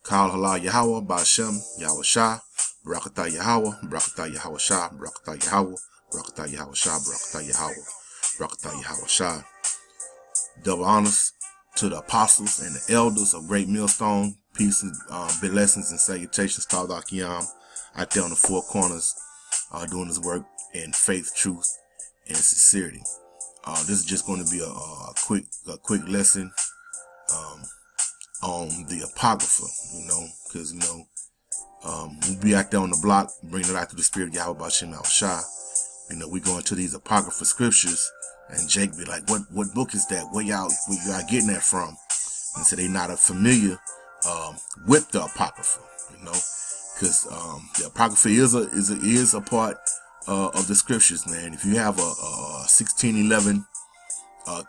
Kal Halal Yahweh, Ba'ashem, Yahweh Shah, Barakatah Yahweh, Barakatah Yahweh Shah, Barakatah Yahweh, Barakatah Yahweh Shah, Barakatah Yahweh, Barakatah Yahweh Shah. Double honors to the apostles and the elders of Great Millstone. Peace and blessings and salutations to Akiyam out there on the four corners, doing this work in faith, truth, and sincerity. This is just going to be a quick lesson on the Apocrypha, because we be out there on the block, bringing it out to the spirit of Yahweh Ba'ashem Yahweh Shah. We go into these Apocrypha scriptures, and Jake be like, what book is that? Where y'all getting that from? And so they not familiar with the Apocrypha, because the Apocrypha is a part of the scriptures, man. If you have a 1611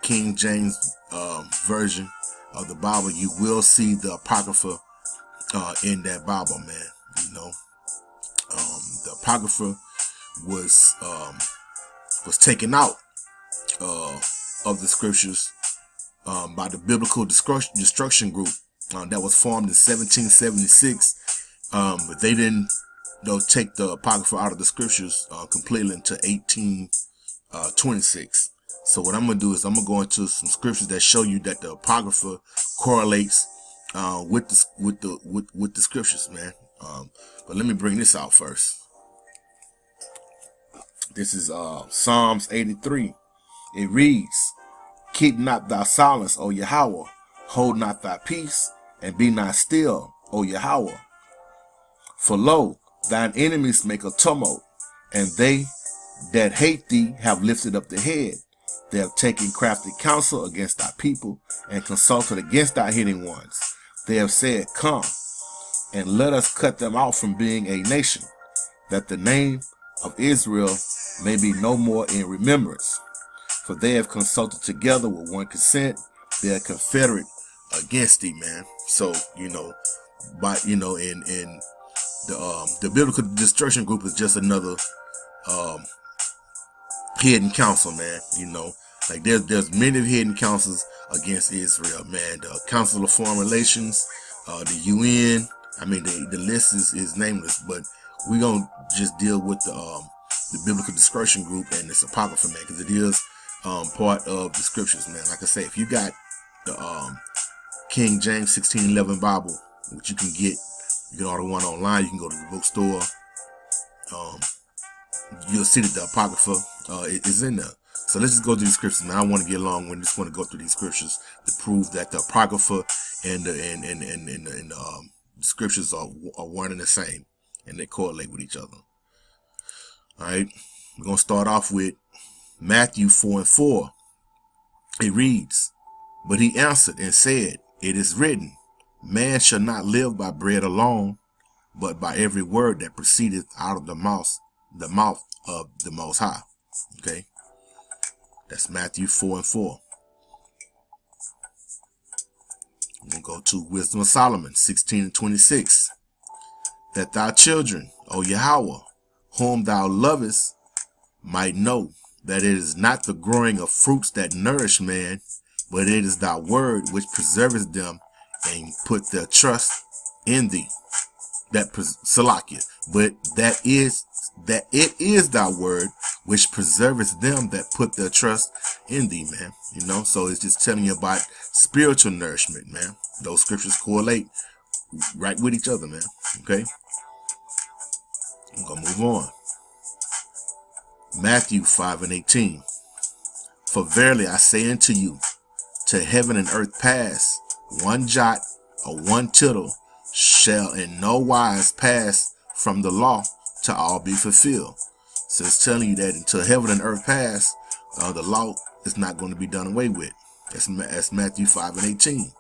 King James version of the Bible, you will see the Apocrypha in that Bible, man. The Apocrypha was taken out of the scriptures by the Biblical Destruction Group that was formed in 1776, but they didn't take the Apocrypha out of the scriptures completely until 1826. So what I'm gonna do is I'm gonna go into some scriptures that show you that the Apocrypha correlates with the scriptures, man. But let me bring this out first. This is Psalms 83. It reads, "Keep not thy silence, O Yahweh. Hold not thy peace, and be not still, O Yahweh. For lo, thine enemies make a tumult, and they that hate thee have lifted up the head. They have taken crafty counsel against thy people, and consulted against thy hidden ones. They have said, Come, and let us cut them out from being a nation, that the name of Israel may be no more in remembrance. For they have consulted together with one consent. They are confederate against thee," man. So, in the Biblical Destruction Group is just another hidden council, man. Like there's many hidden councils against Israel, man. The Council of Foreign Relations, the UN. I mean, the list is nameless, but we're gonna just deal with the Biblical Destruction Group and this Apocrypha, man, because it is part of the scriptures, man. Like I say, if you got the King James 1611 Bible, which you can order one online. You can go to the bookstore. You'll see that the Apocrypha is in there. So let's just go through the scriptures, man. I don't want to get long. I just want to go through these scriptures to prove that the Apocrypha and the scriptures are one and the same, and they correlate with each other. All right, we're gonna start off with Matthew 4:4. It reads, "But he answered and said, It is written, Man shall not live by bread alone, but by every word that proceedeth out of the mouth of the Most High." Okay, that's Matthew 4:4. We'll go to Wisdom of Solomon 16:26. "That thy children, O Yahweh, whom thou lovest, might know that it is not the growing of fruits that nourish man, but it is thy word which preserveth them, and put their trust in thee." Salakia. But that it is thy word which preserveth them that put their trust in thee, man. So it's just telling you about spiritual nourishment, man. Those scriptures correlate right with each other, man. Okay, I'm gonna move on. Matthew 5:18. "For verily I say unto you, till heaven and earth pass, one jot or one tittle shall in no wise pass from the law to all be fulfilled." So it's telling you that until heaven and earth pass, the law is not going to be done away with. That's Matthew 5:18.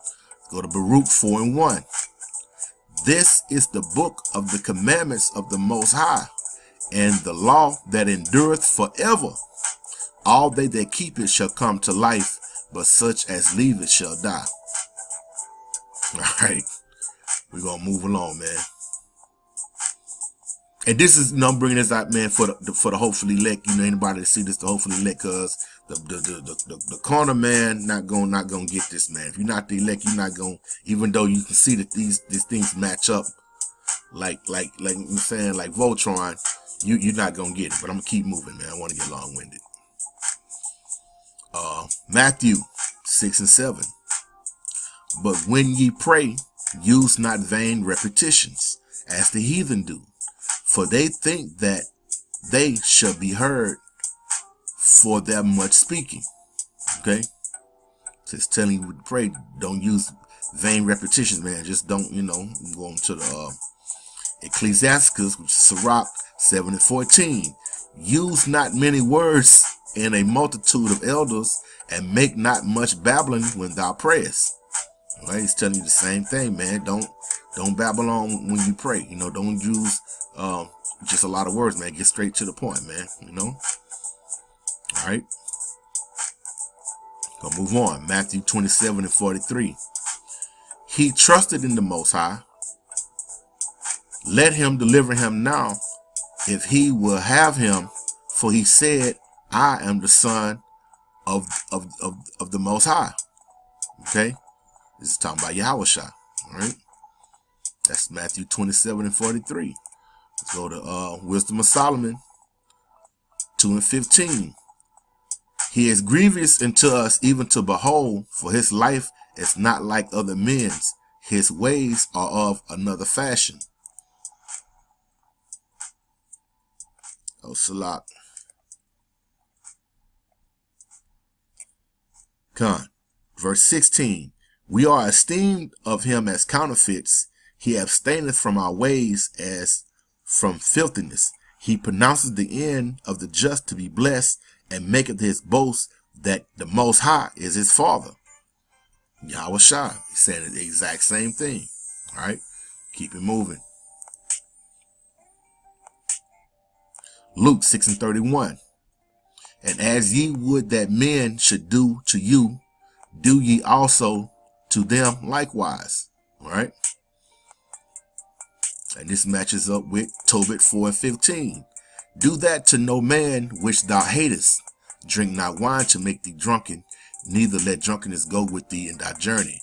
Go to Baruch 4:1. "This is the book of the commandments of the Most High, and the law that endureth forever. All they that keep it shall come to life, but such as leave it shall die." All right, we're going to move along, man. And this is, I'm bringing this out, man, for the hopefully elect. Anybody that see this, the hopefully elect, cause the corner man not gonna get this, man. If you're not the elect, you're not gonna. Even though you can see that these things match up, like I'm saying, like Voltron, you're not gonna get it. But I'm gonna keep moving, man. I want to get long winded. Matthew 6 and 7. But when ye pray, use not vain repetitions, as the heathen do, for they think that they shall be heard for their much speaking. Okay? So it's telling you to pray. Don't use vain repetitions, man. Just don't, go on to the Ecclesiasticus, which is Sirach 7 and 14. Use not many words in a multitude of elders, and make not much babbling when thou prayest. All right? He's telling you the same thing, man. Don't babble on when you pray. Don't use just a lot of words, man. Get straight to the point, man. All right. Gonna move on. Matthew 27 and 43. He trusted in the Most High. Let him deliver him now, if he will have him, for he said, I am the son of the Most High. Okay? This is talking about Yahushua. All right? That's Matthew 27 and 43. Let's go to Wisdom of Solomon 2 and 15. He is grievous unto us even to behold, for his life is not like other men's. His ways are of another fashion. Oh, Salak. Con. Verse 16. We are esteemed of him as counterfeits. He abstaineth from our ways as from filthiness. He pronounces the end of the just to be blessed, and maketh his boast that the Most High is his father. Yahushua. He said the exact same thing. All right. Keep it moving. Luke 6 and 31. And as ye would that men should do to you, do ye also to them likewise. All right. And this matches up with Tobit 4 and 15. Do that to no man which thou hatest. Drink not wine to make thee drunken, neither let drunkenness go with thee in thy journey.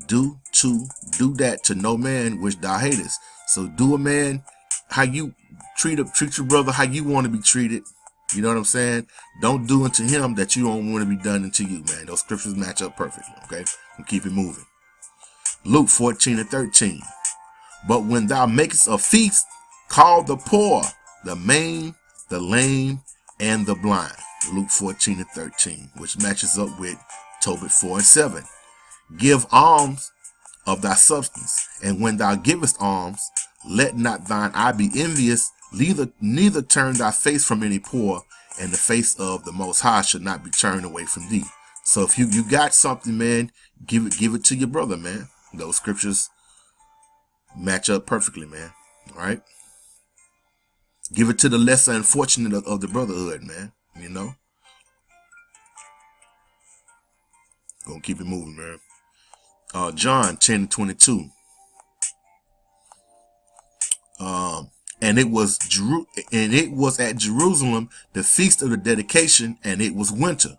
Do that to no man which thou hatest. So do a man how you treat your brother how you want to be treated. You know what I'm saying? Don't do unto him that you don't want to be done unto you, man. Those scriptures match up perfectly. Okay, and keep it moving. Luke 14 and 13. But when thou makest a feast, call the poor, the maimed, the lame, and the blind. Luke 14 and 13, which matches up with Tobit 4 and 7. Give alms of thy substance, and when thou givest alms, let not thine eye be envious, neither turn thy face from any poor, and the face of the Most High should not be turned away from thee. So if you got something, man, give it to your brother, man. Those scriptures match up perfectly, man. All right. Give it to the lesser unfortunate of the brotherhood, man. Gonna keep it moving, man. John 10 and 22. And it was at Jerusalem the feast of the dedication, and it was winter.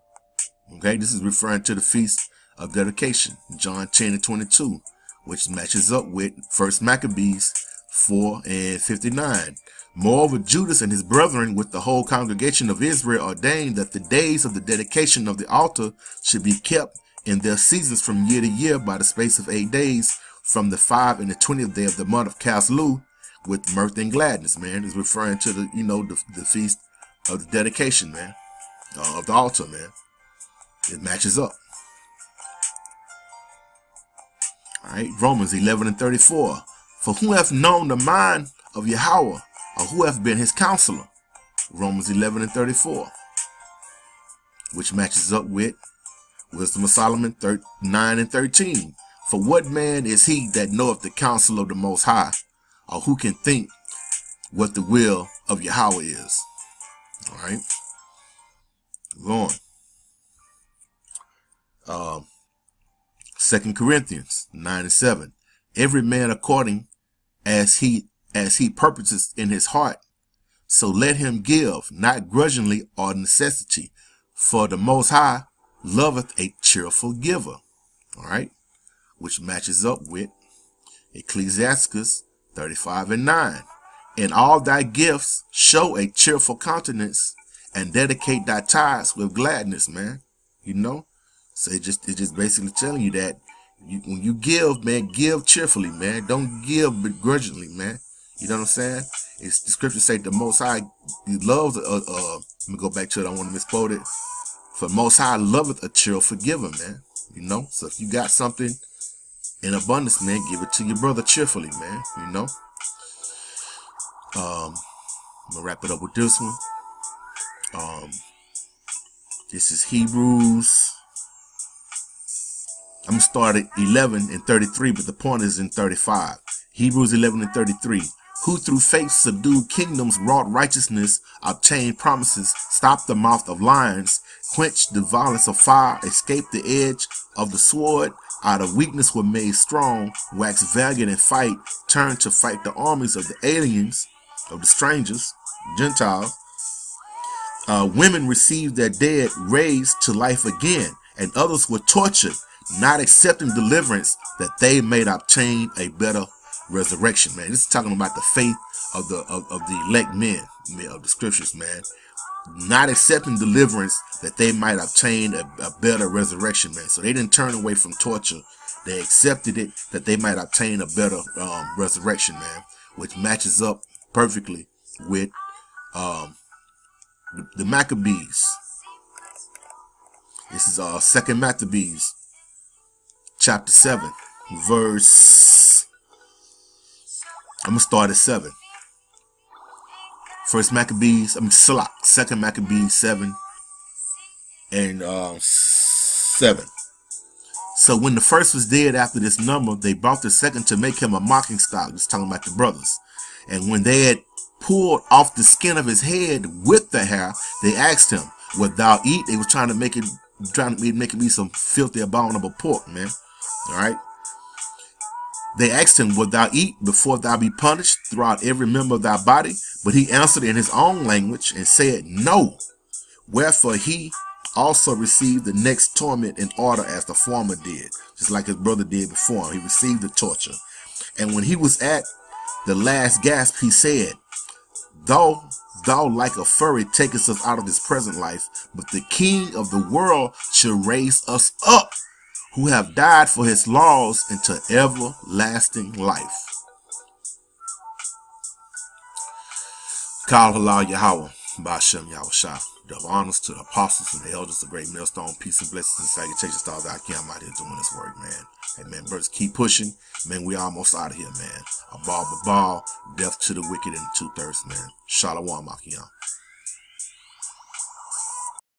Okay, this is referring to the feast of dedication. John 10 and 22, which matches up with 1 Maccabees 4 and 59. Moreover, Judas and his brethren with the whole congregation of Israel ordained that the days of the dedication of the altar should be kept in their seasons from year to year by the space of 8 days, from the 5 and the 20th day of the month of Caslu, with mirth and gladness, man. Is referring to the feast of the dedication, man, of the altar, man. It matches up. All right, Romans 11 and 34. For who hath known the mind of Yahweh, or who hath been his counselor? Romans 11 and 34, which matches up with Wisdom of Solomon 9 and 13. For what man is he that knoweth the counsel of the Most High, or who can think what the will of Yahweh is? All right. Go on. 2 Corinthians 9 and 7. Every man according as he purposes in his heart, So let him give, not grudgingly or necessity, for the Most High loveth a cheerful giver. All right, which matches up with Ecclesiastes 35:9. In all thy gifts show a cheerful countenance, and dedicate thy tithes with gladness, man. You know, so it's just basically telling you that when you give, man, give cheerfully, man. Don't give begrudgingly, man. You know what I'm saying? It's the scripture say the Most High he loves. Let me go back to it. I want to misquote it. For Most High loveth a cheerful giver, man. You know, so if you got something in abundance, man, give it to your brother cheerfully, man. You know. I'm gonna wrap it up with this one. This is Hebrews. I'm gonna start at 11:33, but the point is in 35. Hebrews 11:33. Who through faith subdued kingdoms, wrought righteousness, obtained promises, stopped the mouth of lions, quenched the violence of fire, escaped the edge of the sword, out of weakness were made strong, waxed valiant in fight, turned to fight the armies of the aliens, of the strangers, Gentiles. Women received their dead raised to life again, and others were tortured, not accepting deliverance, that they may obtain a better resurrection, man. This is talking about the faith of the elect men of the scriptures, man. Not accepting deliverance that they might obtain a better resurrection, man. So they didn't turn away from torture. They accepted it that they might obtain a better resurrection, man, which matches up perfectly with the Maccabees. This is 2nd Maccabees chapter 7 verse, I'm gonna start at 7. First Maccabees, 2nd Maccabees 7 and 7. So when the first was dead after this number, they brought the second to make him a mocking stock. Just talking about the brothers. And when they had pulled off the skin of his head with the hair, they asked him, "Wilt thou eat?" They was trying to make it be some filthy, abominable pork, man. All right. They asked him, "Wilt thou eat before thou be punished throughout every member of thy body?" But he answered in his own language and said, "No." Wherefore he also received the next torment in order as the former did, just like his brother did before him. He received the torture. And when he was at the last gasp, he said, Thou like a fury takest us out of this present life, but the King of the world shall raise us up, who have died for his laws, into everlasting life. Kal Halal Yahweh, Ba'ashem Yahushua. Double honors to the apostles and the elders of Great Millstone. Peace and blessings and salutations to all that I am out here doing this work, man. Hey, man, brothers, keep pushing. Man, we almost out of here, man. A ball, death to the wicked and the two-thirds, man. Shalom, Makiyan.